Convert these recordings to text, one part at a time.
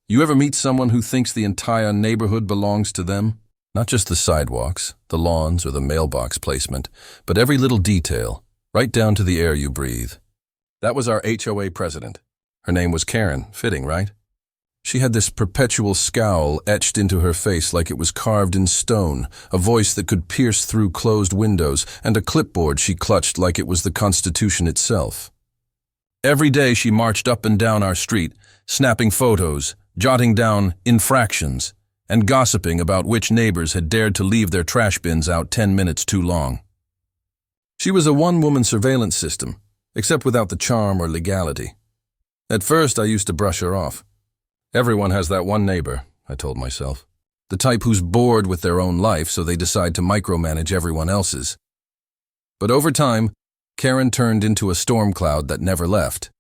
You ever meet someone who thinks the entire neighborhood belongs to them? Not just the sidewalks, the lawns, or the mailbox placement, but every little detail, right down to the air you breathe. That was our HOA president. Her name was Karen, fitting, right? She had this perpetual scowl etched into her face like it was carved in stone, a voice that could pierce through closed windows, and a clipboard she clutched like it was the Constitution itself. Every day she marched up and down our street, snapping photos, jotting down infractions, and gossiping about which neighbors had dared to leave their trash bins out 10 minutes too long. She was a one-woman surveillance system, except without the charm or legality. At first, I used to brush her off. Everyone has that one neighbor, I told myself. The type who's bored with their own life, so they decide to micromanage everyone else's. But over time, Karen turned into a storm cloud that never left.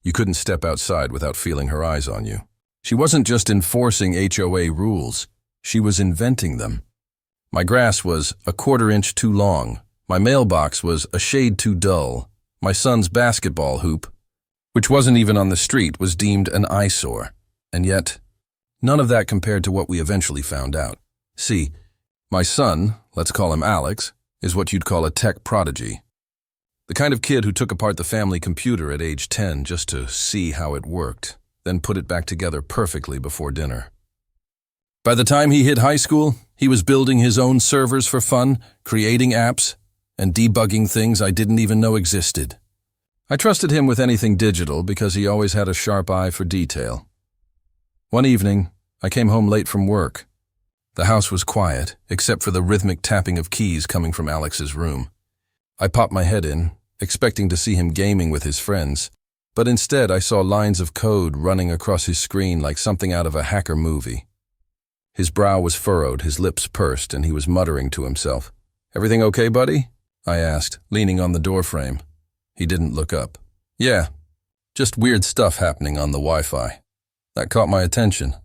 You couldn't step outside without feeling her eyes on you. She wasn't just enforcing HOA rules, she was inventing them. My grass was a quarter-inch too long. My mailbox was a shade too dull. My son's basketball hoop, which wasn't even on the street, was deemed an eyesore. And yet, none of that compared to what we eventually found out. See, my son, let's call him Alex, is what you'd call a tech prodigy. The kind of kid who took apart the family computer at age 10 just to see how it worked, then put it back together perfectly before dinner. By the time he hit high school, he was building his own servers for fun, creating apps, and debugging things I didn't even know existed. I trusted him with anything digital because he always had a sharp eye for detail. One evening, I came home late from work. The house was quiet, except for the rhythmic tapping of keys coming from Alex's room. I popped my head in, expecting to see him gaming with his friends, but instead I saw lines of code running across his screen like something out of a hacker movie. His brow was furrowed, his lips pursed, and he was muttering to himself. "Everything okay, buddy?" I asked, leaning on the doorframe. He didn't look up. "Yeah, just weird stuff happening on the Wi-Fi." That caught my attention.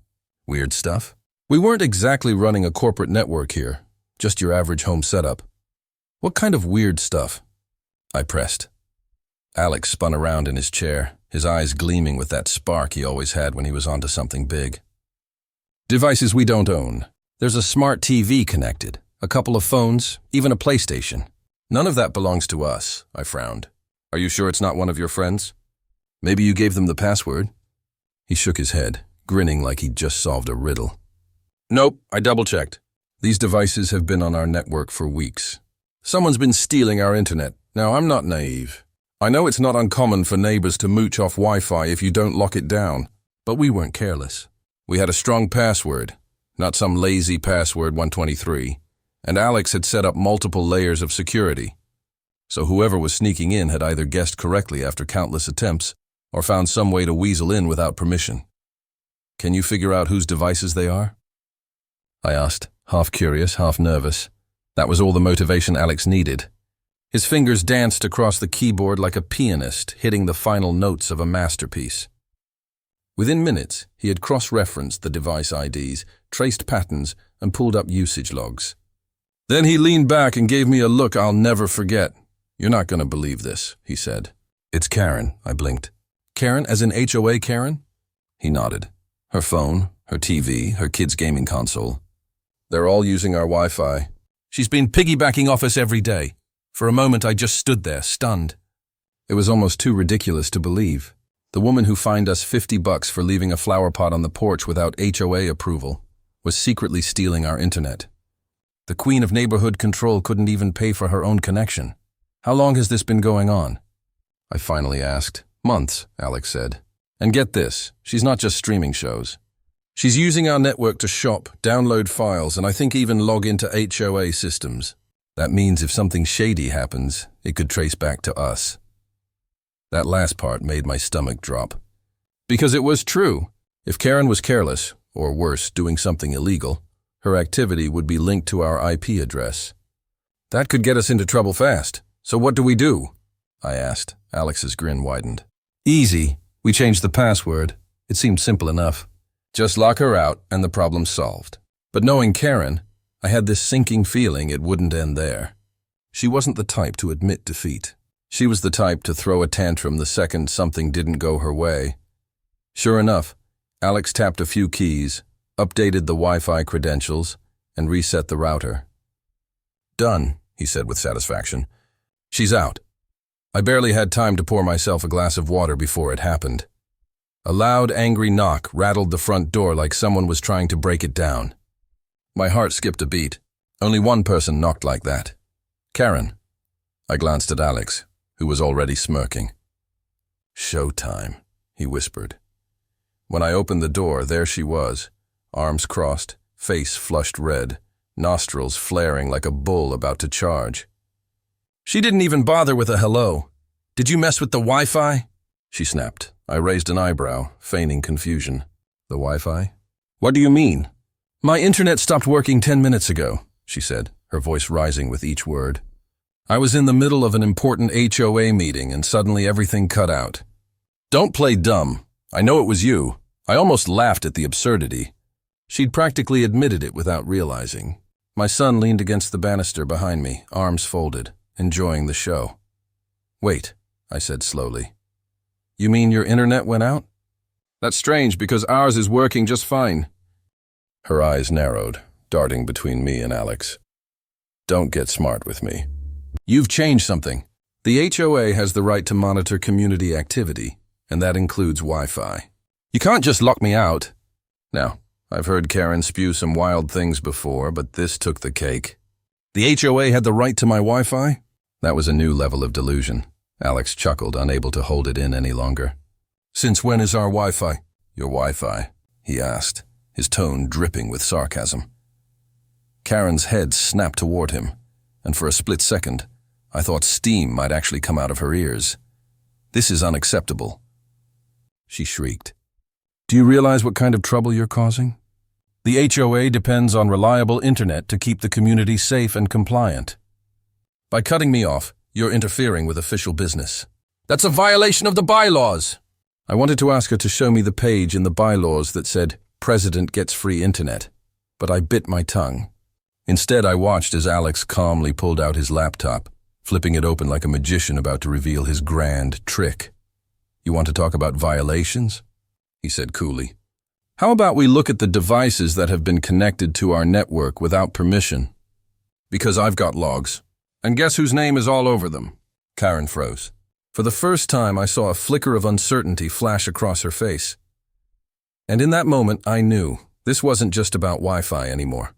Weird stuff? We weren't exactly running a corporate network here, just your average home setup. What kind of weird stuff? I pressed. Alex spun around in his chair, his eyes gleaming with that spark he always had when he was onto something big. "Devices we don't own. There's a smart TV connected, a couple of phones, even a PlayStation. None of that belongs to us," I frowned. "Are you sure it's not one of your friends? Maybe you gave them the password?" He shook his head, grinning like he'd just solved a riddle. "Nope, I double-checked. These devices have been on our network for weeks. Someone's been stealing our internet. Now, I'm not naive. I know it's not uncommon for neighbors to mooch off Wi-Fi if you don't lock it down, but we weren't careless. We had a strong password, not some lazy password 123, and Alex had set up multiple layers of security. So whoever was sneaking in had either guessed correctly after countless attempts or found some way to weasel in without permission. Can you figure out whose devices they are?" I asked, half curious, half nervous. That was all the motivation Alex needed. His fingers danced across the keyboard like a pianist hitting the final notes of a masterpiece. Within minutes, he had cross-referenced the device IDs, traced patterns, and pulled up usage logs. Then he leaned back and gave me a look I'll never forget. "You're not going to believe this," he said. "It's Karen," I blinked. "Karen, as in HOA Karen?" He nodded. "Her phone, her TV, her kid's gaming console. They're all using our Wi-Fi. She's been piggybacking off us every day." For a moment, I just stood there, stunned. It was almost too ridiculous to believe. The woman who fined us $50 for leaving a flower pot on the porch without HOA approval was secretly stealing our internet. The queen of neighborhood control couldn't even pay for her own connection. "How long has this been going on?" I finally asked. "Months," Alex said. "And get this, she's not just streaming shows. She's using our network to shop, download files, and I think even log into HOA systems. That means if something shady happens, it could trace back to us." That last part made my stomach drop. Because it was true. If Karen was careless, or worse, doing something illegal, her activity would be linked to our IP address. That could get us into trouble fast. "So what do we do?" I asked. Alex's grin widened. "Easy. We changed the password. It seemed simple enough. Just lock her out and the problem's solved." But knowing Karen, I had this sinking feeling it wouldn't end there. She wasn't the type to admit defeat. She was the type to throw a tantrum the second something didn't go her way. Sure enough, Alex tapped a few keys, updated the Wi-Fi credentials, and reset the router. "Done," he said with satisfaction. "She's out." I barely had time to pour myself a glass of water before it happened. A loud, angry knock rattled the front door like someone was trying to break it down. My heart skipped a beat. Only one person knocked like that. Karen. I glanced at Alex, who was already smirking. "Showtime," he whispered. When I opened the door, there she was, arms crossed, face flushed red, nostrils flaring like a bull about to charge. "She didn't even bother with a hello. Did you mess with the Wi-Fi?" she snapped. I raised an eyebrow, feigning confusion. "The Wi-Fi? What do you mean?" "My internet stopped working 10 minutes ago," she said, her voice rising with each word. "I was in the middle of an important HOA meeting and suddenly everything cut out." "Don't play dumb. I know it was you." I almost laughed at the absurdity. She'd practically admitted it without realizing. My son leaned against the banister behind me, arms folded, enjoying the show. "Wait," I said slowly. "You mean your internet went out?" "That's strange because ours is working just fine." Her eyes narrowed, darting between me and Alex. "Don't get smart with me. You've changed something. The HOA has the right to monitor community activity, and that includes Wi-Fi. You can't just lock me out." Now, I've heard Karen spew some wild things before, but this took the cake. The HOA had the right to my Wi-Fi? That was a new level of delusion. Alex chuckled, unable to hold it in any longer. "Since when is our Wi-Fi?" "Your Wi-Fi?" he asked, his tone dripping with sarcasm. Karen's head snapped toward him, and for a split second, I thought steam might actually come out of her ears. "This is unacceptable." She shrieked. "Do you realize what kind of trouble you're causing? The HOA depends on reliable internet to keep the community safe and compliant. By cutting me off, you're interfering with official business. That's a violation of the bylaws." I wanted to ask her to show me the page in the bylaws that said, "President gets free internet," but I bit my tongue. Instead, I watched as Alex calmly pulled out his laptop, flipping it open like a magician about to reveal his grand trick. "You want to talk about violations?" he said coolly. "How about we look at the devices that have been connected to our network without permission? Because I've got logs. And guess whose name is all over them?" Karen froze. For the first time, I saw a flicker of uncertainty flash across her face. And in that moment, I knew this wasn't just about Wi-Fi anymore.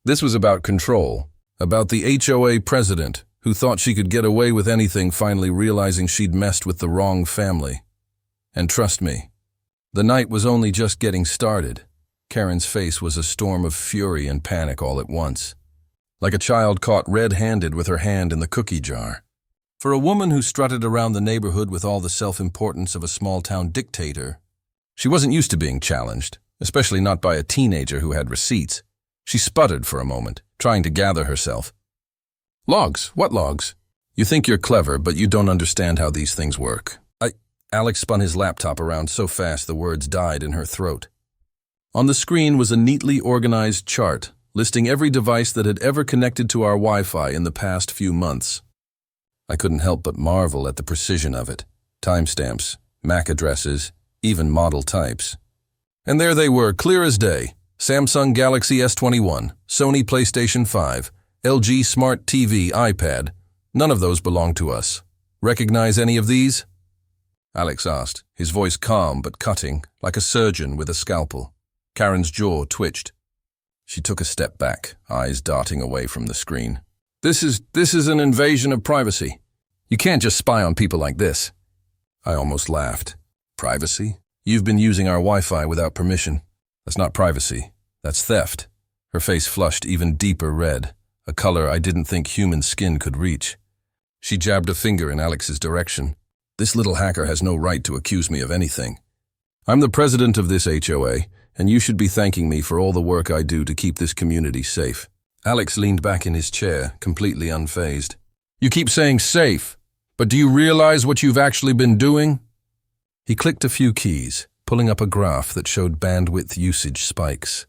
This was about control, about the HOA president who thought she could get away with anything, finally realizing she'd messed with the wrong family. And trust me, the night was only just getting started. Karen's face was a storm of fury and panic all at once, like a child caught red-handed with her hand in the cookie jar. For a woman who strutted around the neighborhood with all the self-importance of a small-town dictator, she wasn't used to being challenged, especially not by a teenager who had receipts. She sputtered for a moment, trying to gather herself. "Logs? What logs? You think you're clever, but you don't understand how these things work." Alex spun his laptop around so fast the words died in her throat. On the screen was a neatly organized chart listing every device that had ever connected to our Wi-Fi in the past few months. I couldn't help but marvel at the precision of it. Timestamps, MAC addresses, even model types. And there they were, clear as day. Samsung Galaxy S21, Sony PlayStation 5, LG Smart TV, iPad. None of those belong to us. Recognize any of these? Alex asked, his voice calm but cutting, like a surgeon with a scalpel. Karen's jaw twitched. She took a step back, eyes darting away from the screen. This is an invasion of privacy. You can't just spy on people like this." I almost laughed. "Privacy? You've been using our Wi-Fi without permission. That's not privacy. That's theft." Her face flushed even deeper red, a color I didn't think human skin could reach. She jabbed a finger in Alex's direction. "This little hacker has no right to accuse me of anything. I'm the president of this HOA, and you should be thanking me for all the work I do to keep this community safe." Alex leaned back in his chair, completely unfazed. "You keep saying safe, but do you realize what you've actually been doing?" He clicked a few keys, pulling up a graph that showed bandwidth usage spikes.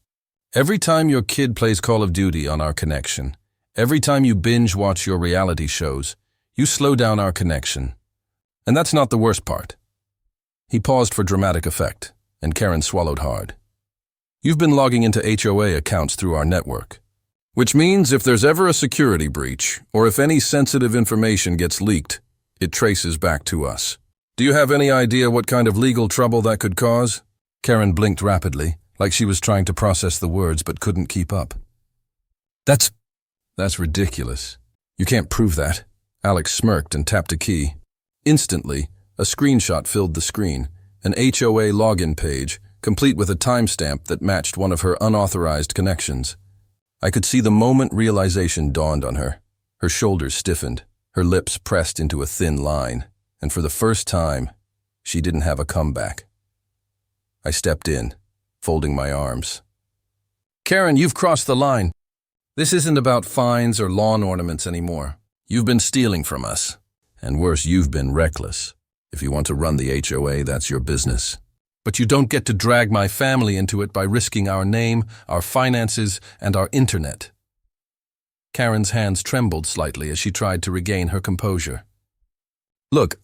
"Every time your kid plays Call of Duty on our connection, every time you binge watch your reality shows, you slow down our connection. And that's not the worst part." He paused for dramatic effect, and Karen swallowed hard. You've been logging into HOA accounts through our network, which means if there's ever a security breach or if any sensitive information gets leaked, it traces back to us. Do you have any idea what kind of legal trouble that could cause? Karen blinked rapidly, like she was trying to process the words but couldn't keep up. That's ridiculous. You can't prove that. Alex smirked and tapped a key. Instantly, a screenshot filled the screen, an HOA login page, complete with a timestamp that matched one of her unauthorized connections. I could see the moment realization dawned on her. Her shoulders stiffened, her lips pressed into a thin line, and for the first time, she didn't have a comeback. I stepped in, folding my arms. Karen, you've crossed the line. This isn't about fines or lawn ornaments anymore. You've been stealing from us. And worse, you've been reckless. If you want to run the HOA, that's your business. But you don't get to drag my family into it by risking our name, our finances, and our internet. Karen's hands trembled slightly as she tried to regain her composure. Look,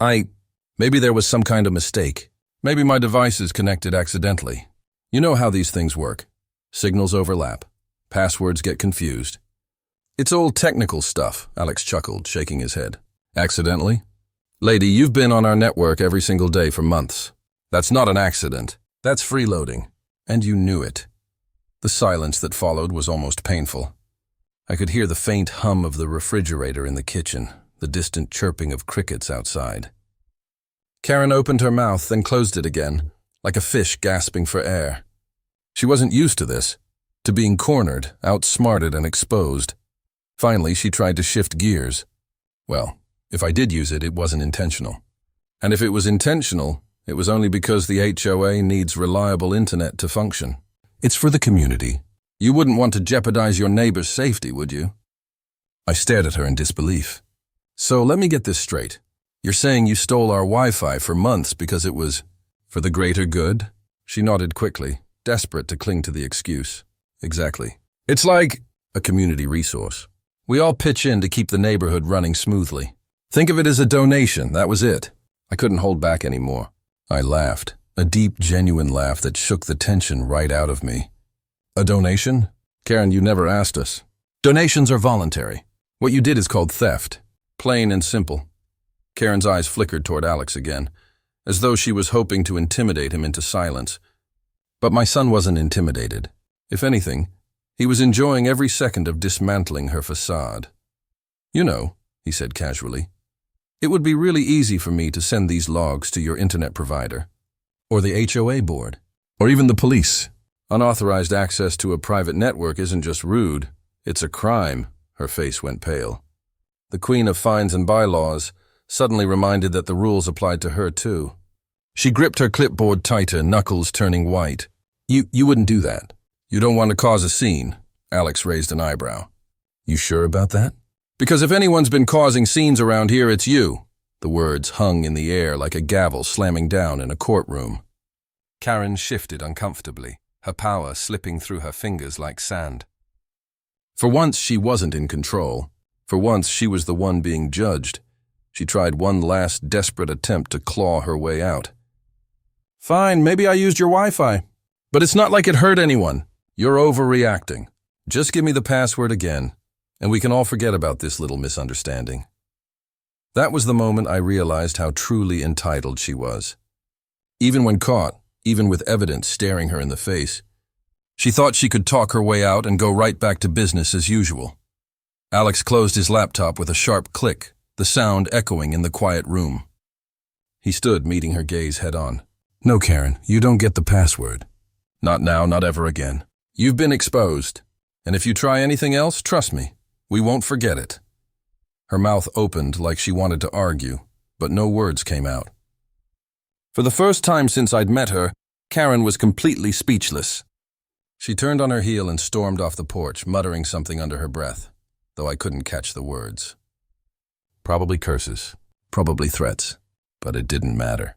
maybe there was some kind of mistake. Maybe my device is connected accidentally. You know how these things work. Signals overlap. Passwords get confused. It's all technical stuff, Alex chuckled, shaking his head. Accidentally? Lady, you've been on our network every single day for months. That's not an accident. That's freeloading. And you knew it. The silence that followed was almost painful. I could hear the faint hum of the refrigerator in the kitchen, the distant chirping of crickets outside. Karen opened her mouth, then closed it again, like a fish gasping for air. She wasn't used to this, to being cornered, outsmarted, and exposed. Finally, she tried to shift gears. Well, if I did use it, it wasn't intentional. And if it was intentional, it was only because the HOA needs reliable internet to function. It's for the community. You wouldn't want to jeopardize your neighbor's safety, would you? I stared at her in disbelief. So let me get this straight. You're saying you stole our Wi-Fi for months because it was for the greater good? She nodded quickly, desperate to cling to the excuse. Exactly. It's like a community resource. We all pitch in to keep the neighborhood running smoothly. Think of it as a donation, that was it. I couldn't hold back anymore. I laughed, a deep, genuine laugh that shook the tension right out of me. A donation? Karen, you never asked us. Donations are voluntary. What you did is called theft. Plain and simple. Karen's eyes flickered toward Alex again, as though she was hoping to intimidate him into silence. But my son wasn't intimidated. If anything, he was enjoying every second of dismantling her facade. You know, he said casually, it would be really easy for me to send these logs to your internet provider, or the HOA board, or even the police. Unauthorized access to a private network isn't just rude, it's a crime. Her face went pale. The queen of fines and bylaws suddenly reminded that the rules applied to her too. She gripped her clipboard tighter, knuckles turning white. You wouldn't do that. You don't want to cause a scene. Alex raised an eyebrow. You sure about that? Because if anyone's been causing scenes around here, it's you. The words hung in the air like a gavel slamming down in a courtroom. Karen shifted uncomfortably, her power slipping through her fingers like sand. For once, she wasn't in control. For once, she was the one being judged. She tried one last desperate attempt to claw her way out. Fine, maybe I used your Wi-Fi. But it's not like it hurt anyone. You're overreacting. Just give me the password again, and we can all forget about this little misunderstanding. That was the moment I realized how truly entitled she was. Even when caught, even with evidence staring her in the face, she thought she could talk her way out and go right back to business as usual. Alex closed his laptop with a sharp click, the sound echoing in the quiet room. He stood, meeting her gaze head-on. No, Karen, you don't get the password. Not now, not ever again. You've been exposed, and if you try anything else, trust me, we won't forget it. Her mouth opened like she wanted to argue, but no words came out. For the first time since I'd met her, Karen was completely speechless. She turned on her heel and stormed off the porch, muttering something under her breath, though I couldn't catch the words. Probably curses, probably threats, but it didn't matter.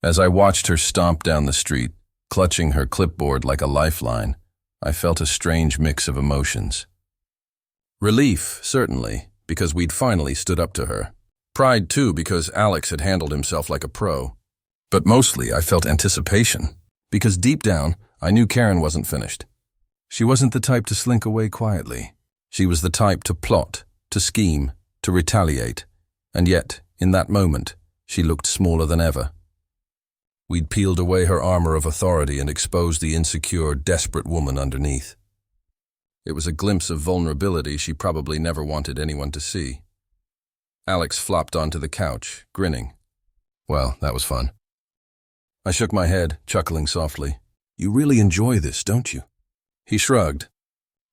As I watched her stomp down the street, clutching her clipboard like a lifeline, I felt a strange mix of emotions. Relief, certainly, because we'd finally stood up to her. Pride, too, because Alex had handled himself like a pro. But mostly I felt anticipation, because deep down I knew Karen wasn't finished. She wasn't the type to slink away quietly. She was the type to plot, to scheme, to retaliate, and yet, in that moment, she looked smaller than ever. We'd peeled away her armor of authority and exposed the insecure, desperate woman underneath. It was a glimpse of vulnerability she probably never wanted anyone to see. Alex flopped onto the couch, grinning. Well, that was fun. I shook my head, chuckling softly. You really enjoy this, don't you? He shrugged.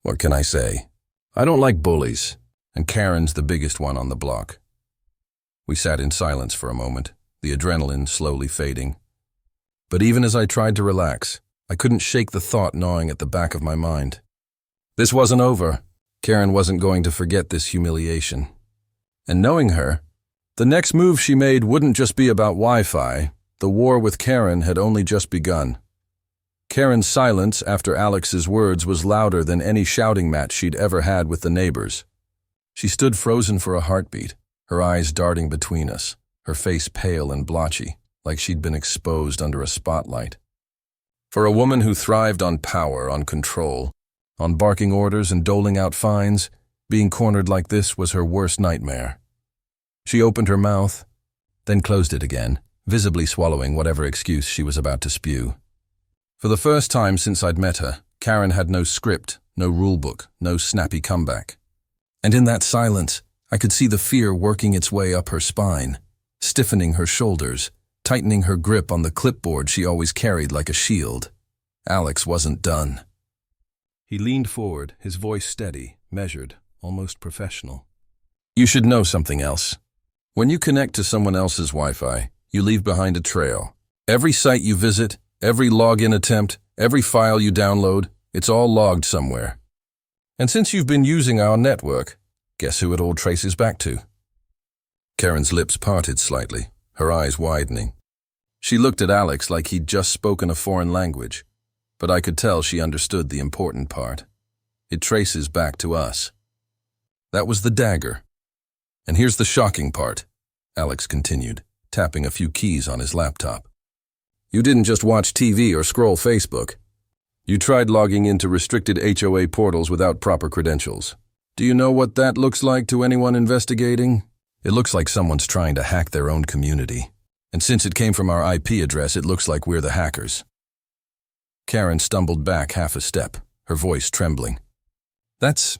What can I say? I don't like bullies, and Karen's the biggest one on the block. We sat in silence for a moment, the adrenaline slowly fading. But even as I tried to relax, I couldn't shake the thought gnawing at the back of my mind. This wasn't over. Karen wasn't going to forget this humiliation. And knowing her, the next move she made wouldn't just be about Wi-Fi. The war with Karen had only just begun. Karen's silence after Alex's words was louder than any shouting match she'd ever had with the neighbors. She stood frozen for a heartbeat, her eyes darting between us, her face pale and blotchy, like she'd been exposed under a spotlight. For a woman who thrived on power, on control, on barking orders and doling out fines, being cornered like this was her worst nightmare. She opened her mouth, then closed it again, visibly swallowing whatever excuse she was about to spew. For the first time since I'd met her, Karen had no script, no rulebook, no snappy comeback. And in that silence, I could see the fear working its way up her spine, stiffening her shoulders, tightening her grip on the clipboard she always carried like a shield. Alex wasn't done. He leaned forward, his voice steady, measured, almost professional. You should know something else. When you connect to someone else's Wi-Fi, you leave behind a trail. Every site you visit, every login attempt, every file you download, it's all logged somewhere. And since you've been using our network, guess who it all traces back to? Karen's lips parted slightly, her eyes widening. She looked at Alex like he'd just spoken a foreign language, but I could tell she understood the important part. It traces back to us. That was the dagger. And here's the shocking part, Alex continued, tapping a few keys on his laptop. You didn't just watch TV or scroll Facebook. You tried logging into restricted HOA portals without proper credentials. Do you know what that looks like to anyone investigating? It looks like someone's trying to hack their own community. And since it came from our IP address, it looks like we're the hackers. Karen stumbled back half a step, her voice trembling. That's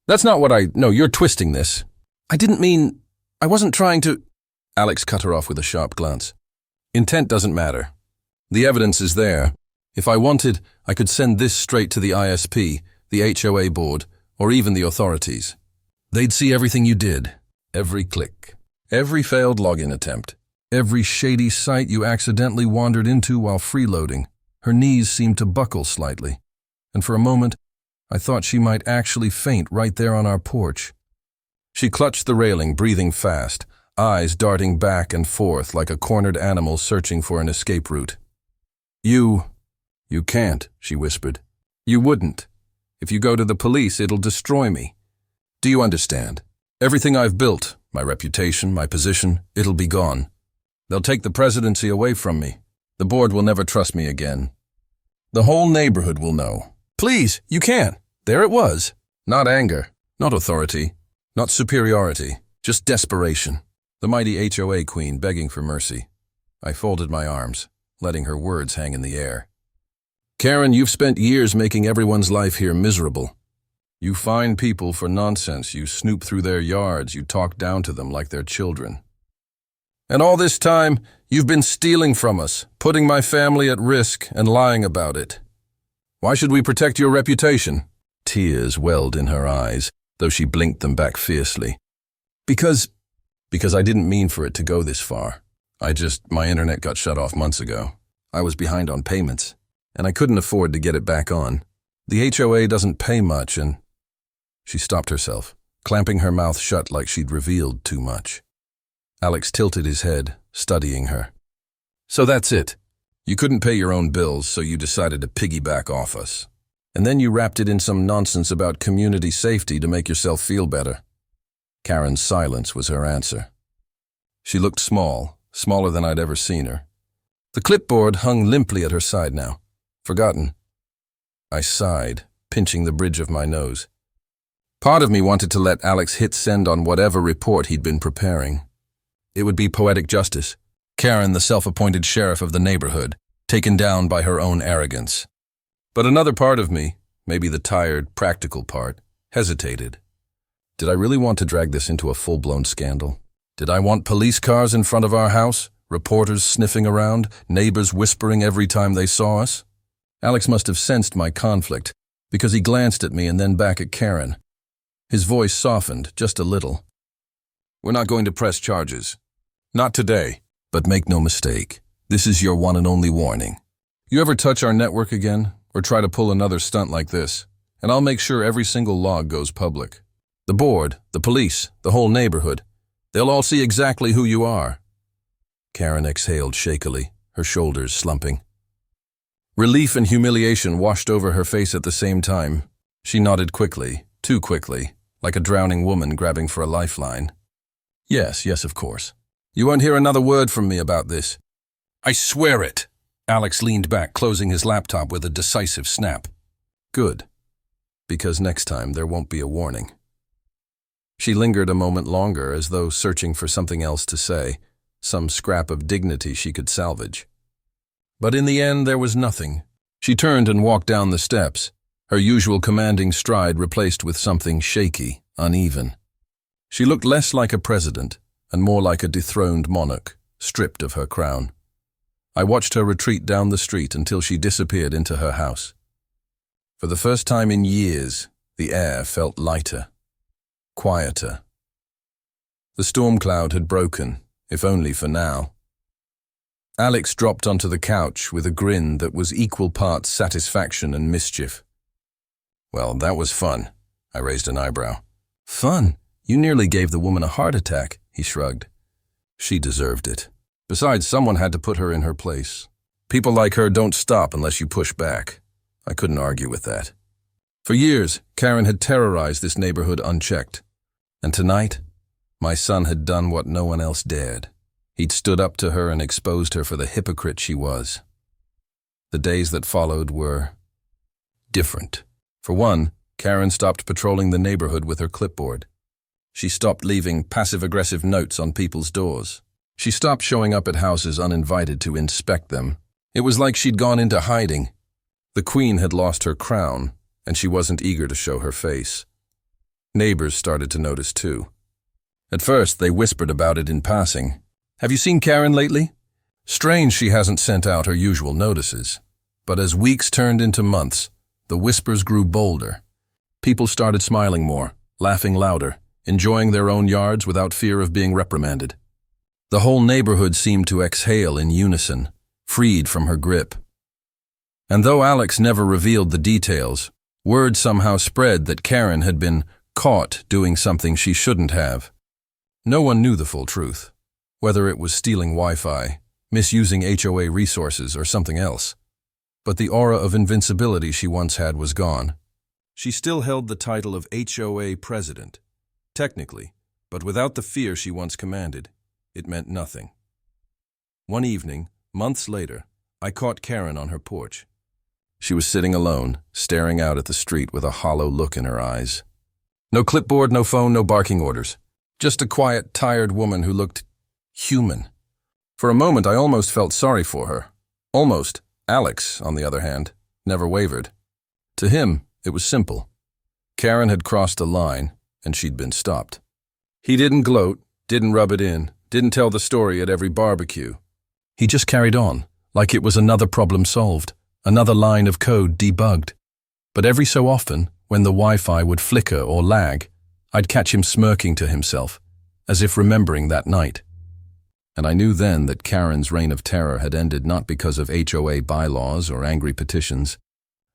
not what No, you're twisting this. I wasn't trying to... Alex cut her off with a sharp glance. Intent doesn't matter. The evidence is there. If I wanted, I could send this straight to the ISP, the HOA board, or even the authorities. They'd see everything you did, every click, every failed login attempt, every shady site you accidentally wandered into while freeloading. Her knees seemed to buckle slightly, and for a moment, I thought she might actually faint right there on our porch. She clutched the railing, breathing fast, eyes darting back and forth like a cornered animal searching for an escape route. You can't, she whispered. You wouldn't. If you go to the police, it'll destroy me. Do you understand? Everything I've built, my reputation, my position, it'll be gone. They'll take the presidency away from me. The board will never trust me again. The whole neighborhood will know. Please, you can't. There it was. Not anger, not authority, not superiority, just desperation. The mighty HOA queen begging for mercy. I folded my arms, letting her words hang in the air. Karen, you've spent years making everyone's life here miserable. You fine people for nonsense, you snoop through their yards, you talk down to them like they're children. And all this time, you've been stealing from us, putting my family at risk and lying about it. Why should we protect your reputation? Tears welled in her eyes, though she blinked them back fiercely. Because I didn't mean for it to go this far. My internet got shut off months ago. I was behind on payments, and I couldn't afford to get it back on. The HOA doesn't pay much, and... She stopped herself, clamping her mouth shut like she'd revealed too much. Alex tilted his head, studying her. So that's it. You couldn't pay your own bills, so you decided to piggyback off us. And then you wrapped it in some nonsense about community safety to make yourself feel better. Karen's silence was her answer. She looked small, smaller than I'd ever seen her, The clipboard hung limply at her side now. Forgotten. I sighed, pinching the bridge of my nose. Part of me wanted to let Alex hit send on whatever report he'd been preparing. It would be poetic justice. Karen, the self-appointed sheriff of the neighborhood, taken down by her own arrogance. But another part of me, maybe the tired, practical part, hesitated. Did I really want to drag this into a full-blown scandal? Did I want police cars in front of our house, reporters sniffing around, neighbors whispering every time they saw us? Alex must have sensed my conflict, because he glanced at me and then back at Karen. His voice softened just a little. We're not going to press charges. Not today. But make no mistake, this is your one and only warning. You ever touch our network again, or try to pull another stunt like this, and I'll make sure every single log goes public. The board, the police, the whole neighborhood, they'll all see exactly who you are. Karen exhaled shakily, her shoulders slumping. Relief and humiliation washed over her face at the same time. She nodded quickly, too quickly, like a drowning woman grabbing for a lifeline. Yes, of course. You won't hear another word from me about this. I swear it. Alex leaned back, closing his laptop with a decisive snap. Good, because next time there won't be a warning. She lingered a moment longer, as though searching for something else to say, some scrap of dignity she could salvage. But in the end, there was nothing. She turned and walked down the steps, her usual commanding stride replaced with something shaky, uneven. She looked less like a president and more like a dethroned monarch, stripped of her crown. I watched her retreat down the street until she disappeared into her house. For the first time in years, the air felt lighter, quieter. The storm cloud had broken, if only for now. Alex dropped onto the couch with a grin that was equal parts satisfaction and mischief. Well, that was fun. I raised an eyebrow. Fun? You nearly gave the woman a heart attack, he shrugged. She deserved it. Besides, someone had to put her in her place. People like her don't stop unless you push back. I couldn't argue with that. For years, Karen had terrorized this neighborhood unchecked. And tonight, my son had done what no one else dared. He'd stood up to her and exposed her for the hypocrite she was. The days that followed were different. For one, Karen stopped patrolling the neighborhood with her clipboard. She stopped leaving passive-aggressive notes on people's doors. She stopped showing up at houses uninvited to inspect them. It was like she'd gone into hiding. The queen had lost her crown, and she wasn't eager to show her face. Neighbors started to notice too. At first, they whispered about it in passing. Have you seen Karen lately? Strange she hasn't sent out her usual notices. But as weeks turned into months, the whispers grew bolder. People started smiling more, laughing louder, enjoying their own yards without fear of being reprimanded. The whole neighborhood seemed to exhale in unison, freed from her grip. And though Alex never revealed the details, word somehow spread that Karen had been caught doing something she shouldn't have. No one knew the full truth, whether it was stealing Wi-Fi, misusing HOA resources, or something else. But the aura of invincibility she once had was gone. She still held the title of HOA president. Technically, but without the fear she once commanded, it meant nothing. One evening, months later, I caught Karen on her porch. She was sitting alone, staring out at the street with a hollow look in her eyes. No clipboard, no phone, no barking orders. Just a quiet, tired woman who looked human. For a moment, I almost felt sorry for her. Almost. Alex, on the other hand, never wavered. To him, it was simple. Karen had crossed a line, and she'd been stopped. He didn't gloat, didn't rub it in, didn't tell the story at every barbecue. He just carried on, like it was another problem solved, another line of code debugged. But every so often, when the Wi-Fi would flicker or lag, I'd catch him smirking to himself, as if remembering that night. And I knew then that Karen's reign of terror had ended not because of HOA bylaws or angry petitions,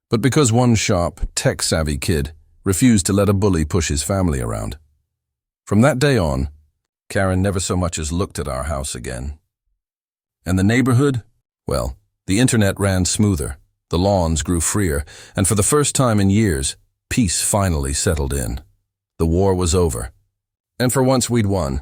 but because one sharp, tech-savvy kid refused to let a bully push his family around. From that day on, Karen never so much as looked at our house again. And the neighborhood? Well, the internet ran smoother, the lawns grew freer, and for the first time in years, peace finally settled in. The war was over. And for once we'd won.